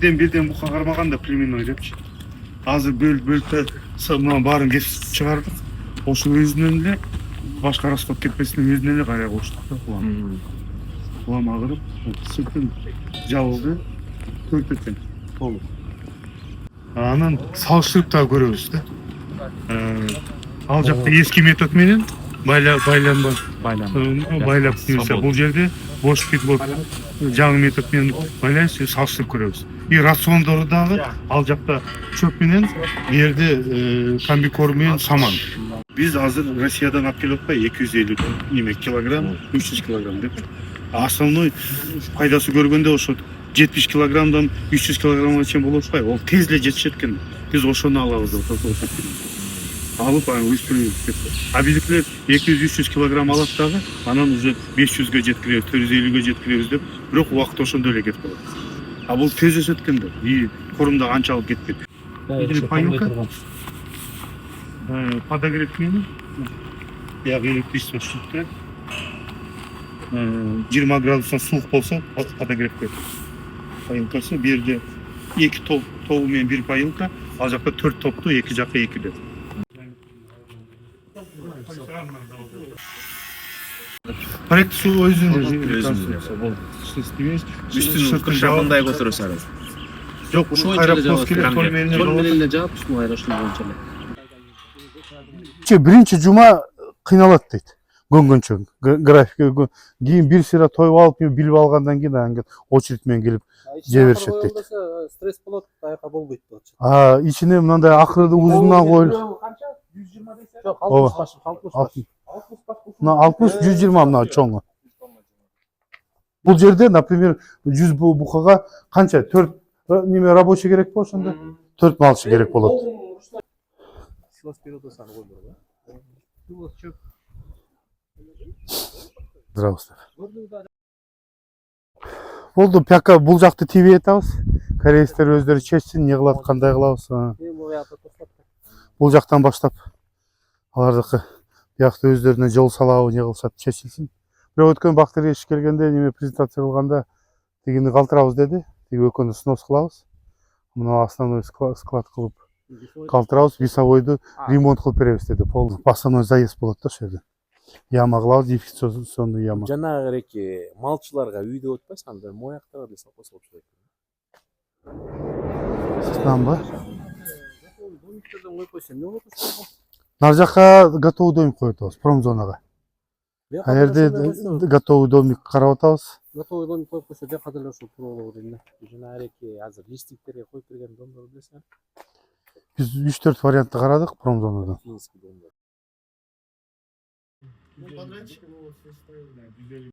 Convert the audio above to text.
Birden buqa кармаганда племенной депчи. Азыр бөлүп мына баарын кесип чыгардык. Ошо өзүнөн эле башка расход кетпесинин өзүнөн эле кайра коштук да улам. Улам агырып, сыртын жабылды, төртөтөн толук. Анан салыштырып да көрөбүз да. Ал жакта эски метод менен байлап немесе бул жерде бош питбот жаңы метод менен байлайбыз, салыштырып көрөбүз. И рациондору дагы ал жакта чөп менен, жерде комбикорм менен саман. Биз азыр Россиядан алып келип атпайбы 250 килограмм, 300 килограмм деп. Основной пайдасы көргөндө ошо 70 килограммдан 300 килограммга чейин болуп атпайбы? Ол тез эле жетишет экен. Биз ошону алабыз деп атат. Алып өспүрүбүз деп. А биздикилер 200-300 килограмм алат дагы, анан уже 500ге жеткиребиз, 450ге жеткиребиз деп, бирок убакыт ошондой эле кетип калат. А бул тез өсөт экен да, и корумда анчалык кетпейт. Поилка, подогрев менен, бияк электричество штука, 20 градустан суук болсо подогрев коет. Поилкасы бир жерде 2 тобу менен бир поилка, ал жакта 4 топту эки жакка 2 деп. Проект суу өзүнүн Üstünü kırşabınday götürürseniz. Жок, ушул кайра пост керек, тол менен эле жаап, ушул кайра ушул боюнча эле. Биринчи жума кыйналат дейт. Көнгөнчө график. Кийин бир сыйра тоюп алып, билип алгандан кийин анан очередь менен келип жей беришет дейт. Стресс болот, аяка болбойт болчу. Ичине мындай акырды узундан коюлуп. Канча? 120 десе? Жок, 60 баш, 60 баш. 60, 120 мына чоңу. Бул жерде, например, 100 букага канча? 4 неме рабочий керек болот ошондо? 4 малчы керек болот. Силос периоду саны койдур го. Силос чөп. Здравствуйте. Болду, пяка бул жакты тийбей атабыз. Корейстер өздөрү чечсин, не кылат, кандай кылабыз. Бул жактан баштап алардыкы биякта өздөрүнө жол салабы, не кылышат, чечилсин. Бирок өткөн бактырга иш келгенде неме презентация кылганда тигини калтырабыз деди. Тиги экөөнү снос кылабыз. Мына основной склад кылып калтырабыз, весовойду ремонт кылып беребиз деди. Полный основной заезд болот да ошол жерде. Яма кылабыз, дефекционный яма. Жанагы реки малчыларга үйдө өтпөйсүң, анда мояктарга деле сапасы болуп чыгат. Сыстанба. Домиктерден коюп койсо эмне болот ошол? Нар жака готовый домик коюп атабыз, промзонага. А жерде готовый домик карап атабыз. Готовый домик коюп койсо жака деле ошол туура болобу дейм да. Жанагы реки азыр листиктерге коюп берген домдор билесиңер? Биз 3-4 вариантты карадык промзонадан. Финский домдор.